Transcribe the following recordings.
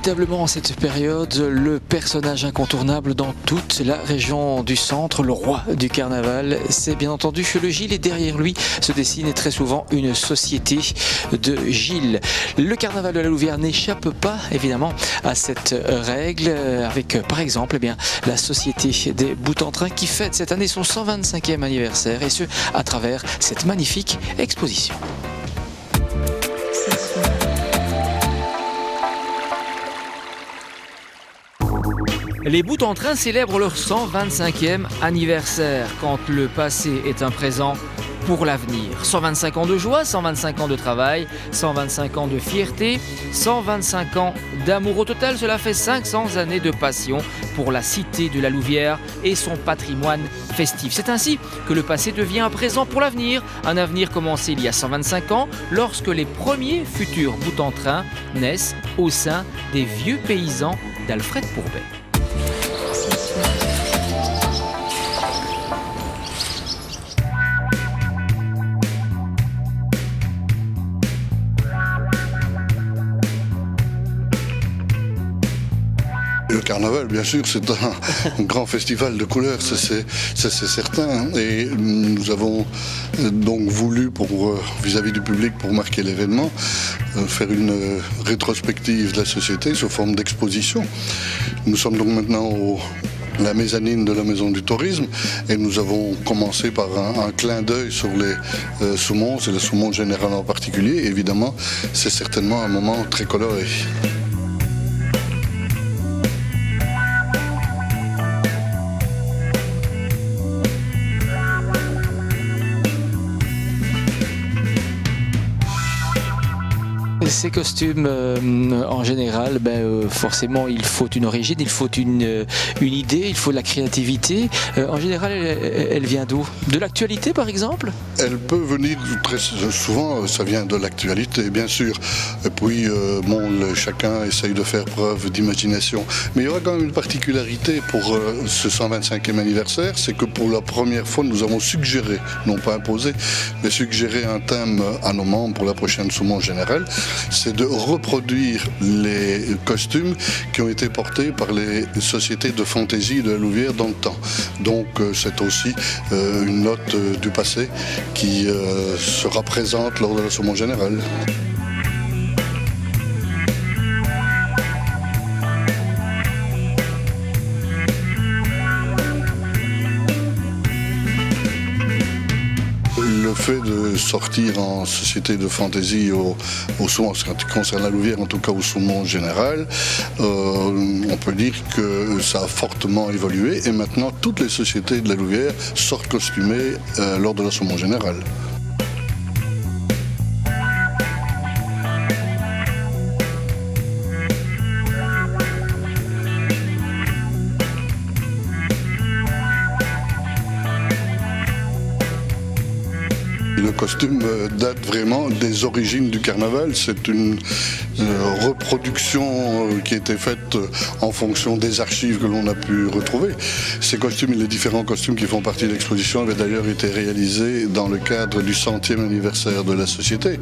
Inévitablement en cette période, le personnage incontournable dans toute la région du centre, le roi du carnaval, c'est bien entendu le Gilles, et derrière lui se dessine très souvent une société de Gilles. Le carnaval de la Louvière n'échappe pas évidemment à cette règle, avec par exemple la société des Bouts-en-Train qui fête cette année son 125e anniversaire, et ce à travers cette magnifique exposition. Les Bouts-en-Train célèbrent leur 125e anniversaire, quand le passé est un présent pour l'avenir. 125 ans de joie, 125 ans de travail, 125 ans de fierté, 125 ans d'amour. Au total, cela fait 500 années de passion pour la cité de la Louvière et son patrimoine festif. C'est ainsi que le passé devient un présent pour l'avenir. Un avenir commencé il y a 125 ans, lorsque les premiers futurs Bouts-en-Train naissent au sein des vieux paysans d'Alfred Pourbet. Le carnaval, bien sûr, c'est un grand festival de couleurs, c'est certain. Et nous avons donc voulu, vis-à-vis du public, pour marquer l'événement, faire une rétrospective de la société sous forme d'exposition. Nous sommes donc maintenant la mezzanine de la Maison du Tourisme, et nous avons commencé par un clin d'œil sur les saumons, et le saumon général en particulier. Évidemment, c'est certainement un moment très coloré. Ces costumes, en général, forcément, il faut une origine, il faut une idée, il faut de la créativité. En général, elle vient d'où? De l'actualité, par exemple? Elle peut venir très souvent, ça vient de l'actualité, bien sûr. Et puis, chacun essaye de faire preuve d'imagination. Mais il y aura quand même une particularité pour ce 125e anniversaire, c'est que pour la première fois, nous avons suggéré, non pas imposé, mais suggéré un thème à nos membres pour la prochaine saumon générale. C'est de reproduire les costumes qui ont été portés par les sociétés de fantaisie de la Louvière dans le temps. Donc c'est aussi une note du passé qui sera présente lors de la saumon générale. Le fait de sortir en société de fantaisie au saumon, en ce qui concerne la Louvière, en tout cas au saumon général, on peut dire que ça a fortement évolué, et maintenant toutes les sociétés de la Louvière sortent costumées lors de la saumon générale. Le costume date vraiment des origines du carnaval. C'est une reproduction qui a été faite en fonction des archives que l'on a pu retrouver. Ces costumes et les différents costumes qui font partie de l'exposition avaient d'ailleurs été réalisés dans le cadre du 100e anniversaire de la société.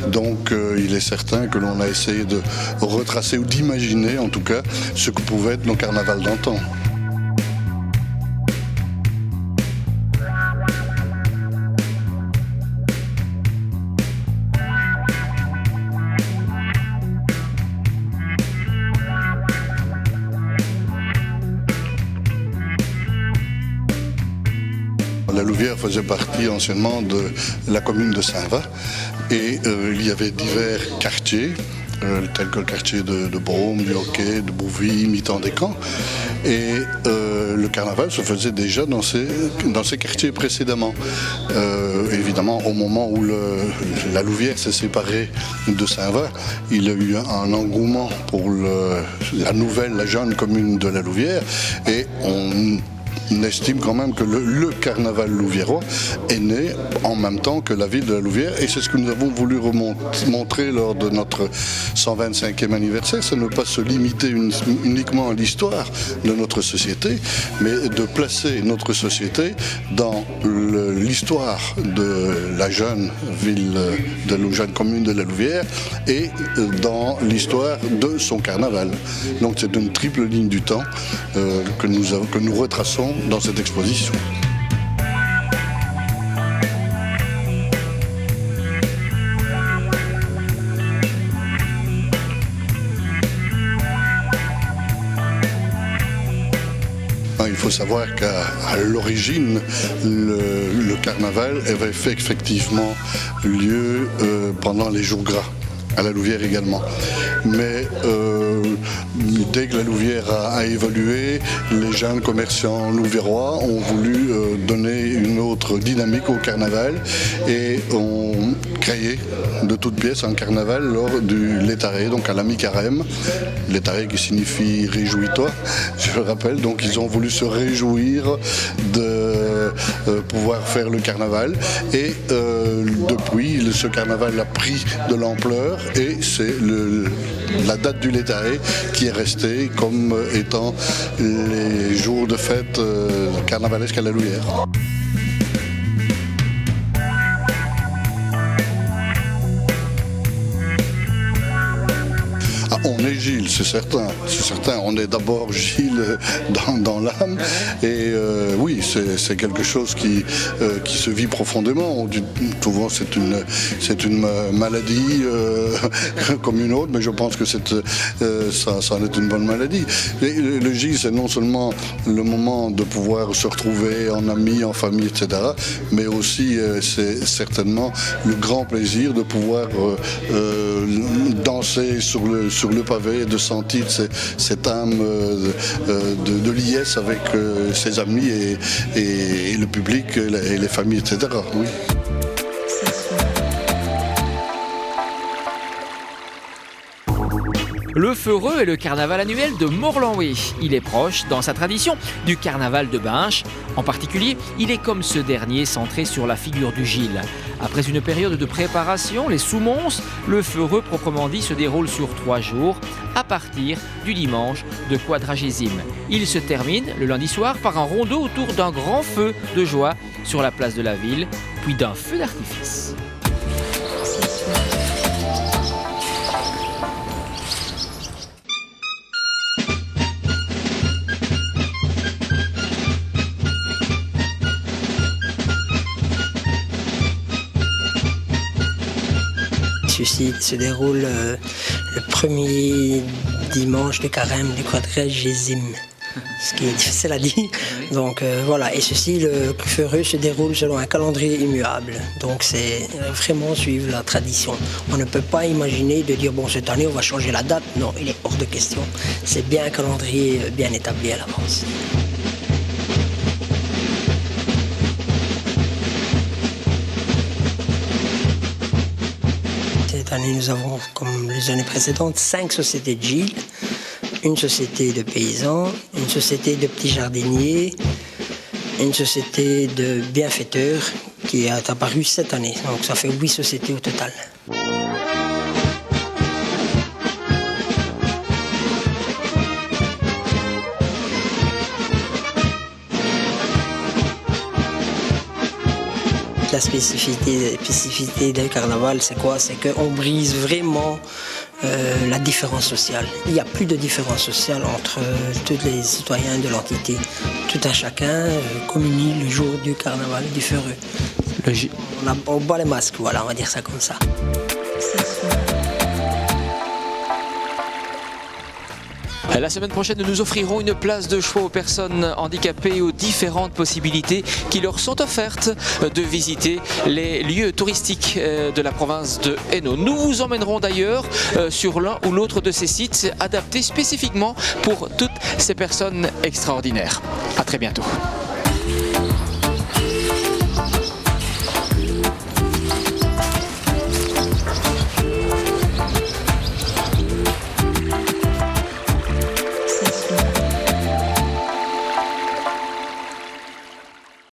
Donc il est certain que l'on a essayé de retracer ou d'imaginer en tout cas ce que pouvaient être nos carnavals d'antan. La Louvière faisait partie anciennement de la commune de Saint-Va, et il y avait divers quartiers, tels que le quartier de Brome, du Hockey, de Bouvy, Mitan-des-Camps. Et le carnaval se faisait déjà dans ces quartiers précédemment. Évidemment, au moment où la Louvière s'est séparée de Saint-Va, il y a eu un engouement pour la jeune commune de la Louvière, et on estime quand même que le carnaval louviérois est né en même temps que la ville de la Louvière, et c'est ce que nous avons voulu montrer lors de notre 125e anniversaire, c'est ne pas se limiter uniquement à l'histoire de notre société, mais de placer notre société dans l'histoire de la jeune ville, de la jeune commune de la Louvière, et dans l'histoire de son carnaval. Donc c'est une triple ligne du temps que nous retraçons dans cette exposition. Il faut savoir qu'à l'origine, le carnaval avait fait effectivement lieu pendant les jours gras, à la Louvière également. Mais dès que la Louvière a évolué, les jeunes commerçants louviérois ont voulu donner une autre dynamique au carnaval et ont créé de toutes pièces un carnaval lors du Létaré, donc à la mi-carême. Létaré qui signifie réjouis-toi, je le rappelle. Donc ils ont voulu se réjouir de pouvoir faire le carnaval, et depuis ce carnaval a pris de l'ampleur, et c'est la date du Létaré qui est restée comme étant les jours de fête carnavalesques à la Louvière. On est Gilles, c'est certain. On est d'abord Gilles dans l'âme, et oui, c'est quelque chose qui se vit profondément. Souvent, c'est une maladie comme une autre, mais je pense que ça en est une bonne maladie. Le Gilles, c'est non seulement le moment de pouvoir se retrouver en amis, en famille, etc., mais aussi c'est certainement le grand plaisir de pouvoir danser sur le pavé, de sentir cette âme de liesse avec ses amis et le public et les familles, etc. Oui. Le Feureux est le carnaval annuel de Morlanway. Il est proche, dans sa tradition, du carnaval de Binche. En particulier, il est comme ce dernier centré sur la figure du Gilles. Après une période de préparation, les sous-monces, le Feureux proprement dit se déroule sur 3 jours, à partir du dimanche de Quadragésime. Il se termine le lundi soir par un rondeau autour d'un grand feu de joie sur la place de la ville, puis d'un feu d'artifice. Ceci se déroule le premier dimanche de carême du Quadragésime, ce qui est difficile à dire. Donc voilà, et ceci, le Feureux se déroule selon un calendrier immuable. Donc c'est vraiment suivre la tradition. On ne peut pas imaginer de dire bon, cette année on va changer la date. Non, il est hors de question. C'est bien un calendrier bien établi à l'avance. Cette année, nous avons, comme les années précédentes, 5 sociétés de Gilles, une société de paysans, une société de petits jardiniers, une société de bienfaiteurs qui est apparue cette année. Donc ça fait 8 sociétés au total. La spécificité du carnaval, c'est quoi? C'est qu'on brise vraiment la différence sociale. Il n'y a plus de différence sociale entre tous les citoyens de l'entité. Tout un chacun communie le jour du carnaval du Feureux. On boit les masques, voilà, on va dire ça comme ça. La semaine prochaine, nous offrirons une place de choix aux personnes handicapées et aux différentes possibilités qui leur sont offertes de visiter les lieux touristiques de la province de Hainaut. Nous vous emmènerons d'ailleurs sur l'un ou l'autre de ces sites adaptés spécifiquement pour toutes ces personnes extraordinaires. À très bientôt.